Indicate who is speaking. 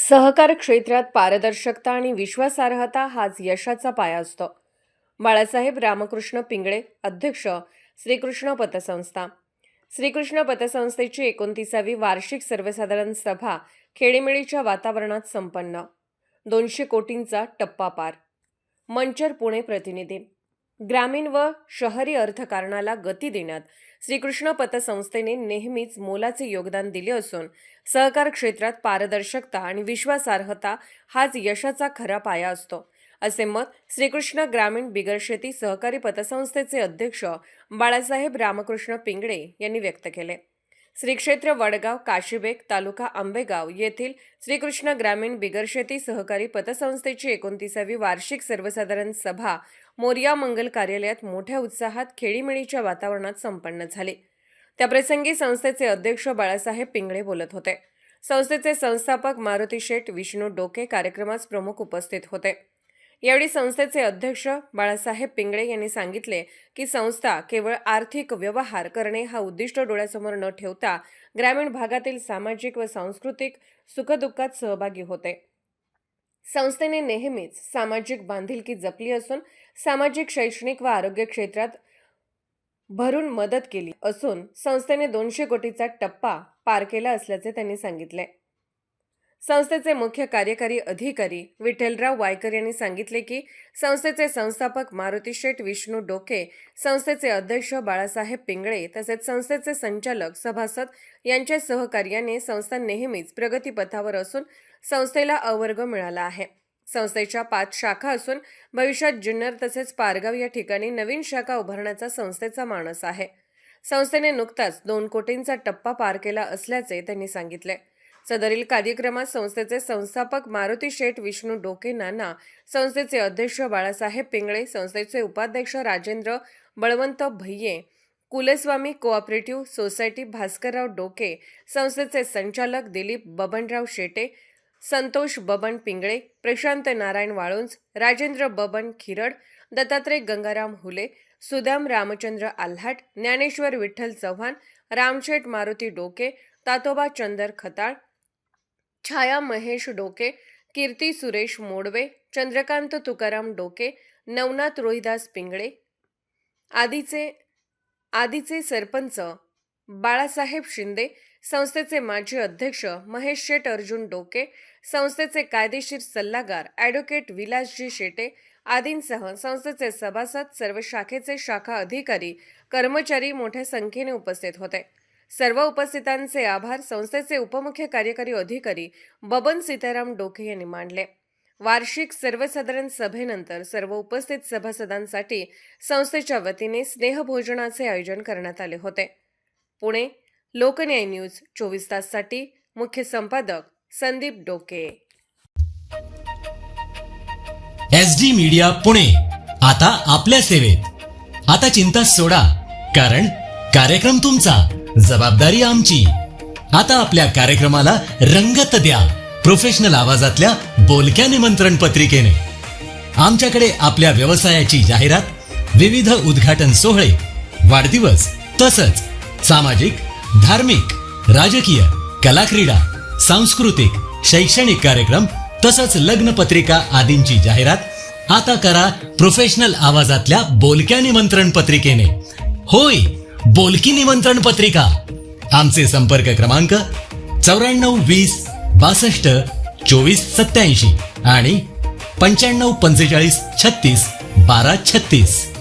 Speaker 1: सहकार क्षेत्रात पारदर्शकता आणि विश्वासार्हता हाच यशाचा पाया असतो. बाळासाहेब रामकृष्ण पिंगळे, अध्यक्ष, श्रीकृष्ण पतसंस्था. श्रीकृष्ण पतसंस्थेची 29वी वार्षिक सर्वसाधारण सभा खेळीमेळीच्या वातावरणात संपन्न. 200 कोटींचा टप्पा पार. मंचर पुणे प्रतिनिधी. ग्रामीण व शहरी अर्थकारणाला गती देण्यात श्रीकृष्ण पतसंस्थेने नेहमीच मोलाचे योगदान दिले असून सहकार क्षेत्रात पारदर्शकता आणि विश्वासार्हता हाच यशाचा खरा पाया असतो, असे मत श्रीकृष्ण ग्रामीण बिगरशेती सहकारी पतसंस्थेचे अध्यक्ष बाळासाहेब रामकृष्ण पिंगळे यांनी व्यक्त केले. श्री क्षेत्र वडगाव काशीबेक तालुका आंबेगाव येथील श्रीकृष्ण ग्रामीण बिगरशेती सहकारी पतसंस्थेची 29वी वार्षिक सर्वसाधारण सभा मोरया मंगल कार्यालयात मोठ्या उत्साहात खेळीमेळीच्या वातावरणात संपन्न झाली. त्याप्रसंगी संस्थेचे अध्यक्ष बाळासाहेब पिंगळे बोलत होते. संस्थेचे संस्थापक मारुती शेठ विष्णू डोके कार्यक्रमास प्रमुख उपस्थित होते. यावेळी संस्थेचे अध्यक्ष बाळासाहेब पिंगळे यांनी सांगितले की संस्था केवळ आर्थिक व्यवहार करणे हा उद्दिष्ट डोळ्यासमोर न ठेवता ग्रामीण भागातील सामाजिक व सांस्कृतिक सुखदुःखात सहभागी होते. संस्थेने नेहमीच सामाजिक बांधिलकी जपली असून सामाजिक, शैक्षणिक व आरोग्य क्षेत्रात भरून मदत केली असून संस्थेने 200 कोटीचा टप्पा पार केला असल्याचे त्यांनी सांगितले. संस्थेचे मुख्य कार्यकारी अधिकारी विठ्ठलराव वायकर यांनी सांगितले की संस्थेचे संस्थापक मारुती शेठ विष्णू डोके, संस्थेचे अध्यक्ष बाळासाहेब पिंगळे तसेच संस्थेचे संचालक, सभासद यांच्या सहकार्याने संस्था नेहमीच प्रगतीपथावर असून संस्थेला अवर्ग मिळाला आहे. संस्थेच्या 5 शाखा असून भविष्यात जुन्नर तसेच पारगाव या ठिकाणी नवीन शाखा उभारण्याचा संस्थेचा मानस आहे. संस्थेने नुकताच 2 कोटींचा टप्पा पार केला असल्याचे त्यांनी सांगितले. सदरील कार्यक्रमात संस्थेचे संस्थापक मारुती शेठ विष्णू डोके नाना, संस्थेचे अध्यक्ष बाळासाहेब पिंगळे, संस्थेचे उपाध्यक्ष राजेंद्र बळवंत भैये, कुलस्वामी कोऑपरेटिव्ह सोसायटी भास्करराव डोके, संस्थेचे संचालक दिलीप बबनराव शेटे, संतोष बबन पिंगळे, प्रशांत नारायण वाळुंज, राजेंद्र बबन खिरड, दत्तात्रय गंगाराम हुले, सुदाम रामचंद्र आल्हाट, ज्ञानेश्वर विठ्ठल चव्हाण, रामशेठ मारुती डोके, तातोबा चंदर खताळ, छाया महेश डोके, कीर्ती सुरेश मोडवे, चंद्रकांत तुकाराम डोके, नवनाथ रोहिदास पिंगळे, आदीचे सरपंच बाळासाहेब शिंदे, संस्थेचे माजी अध्यक्ष महेश शेठ अर्जुन डोके, संस्थेचे कायदेशीर सल्लागार ॲडव्होकेट विलासजी शेटे आदींसह संस्थेचे सभासद, सर्व शाखेचे शाखा अधिकारी, कर्मचारी मोठ्या संख्येने उपस्थित होते. सर्व उपस्थितांचे आभार संस्थेचे उपमुख्य कार्यकारी अधिकारी बबन सीताराम डोके यांनी मानले. वार्षिक सर्वसाधारण सभेनंतर सर्व उपस्थित सभासदांसाठी संस्थेच्या वतीने स्नेहभोजनाचे आयोजन करण्यात आले होते. पुणे लोकन्याय न्यूज 24 ताससाठी मुख्य संपादक संदीप डोके.
Speaker 2: SD मीडिया पुणे आता आपल्या सेवेत. आता चिंता सोडा, कारण कार्यक्रम तुमचा, जबाबदारी आमची. आता आपल्या कार्यक्रमाला रंगत द्या प्रोफेशनल आवाजातल्या बोलक्या निमंत्रण पत्रिकेने. आमच्याकडे आपल्या व्यवसायाची जाहिरात, विविध उद्घाटन सोहळे, वाढदिवस तसंच सामाजिक, धार्मिक, राजकीय, कलाक्रीडा, सांस्कृतिक, शैक्षणिक कार्यक्रम तसंच लग्न पत्रिका आदींची जाहिरात आता करा प्रोफेशनल आवाजातल्या बोलक्या निमंत्रण पत्रिकेने. होय, बोलकी निमंत्रण पत्रिका. आमचे संपर्क क्रमांक 94 20 62 24 87 आणि 95 45 36 12 36.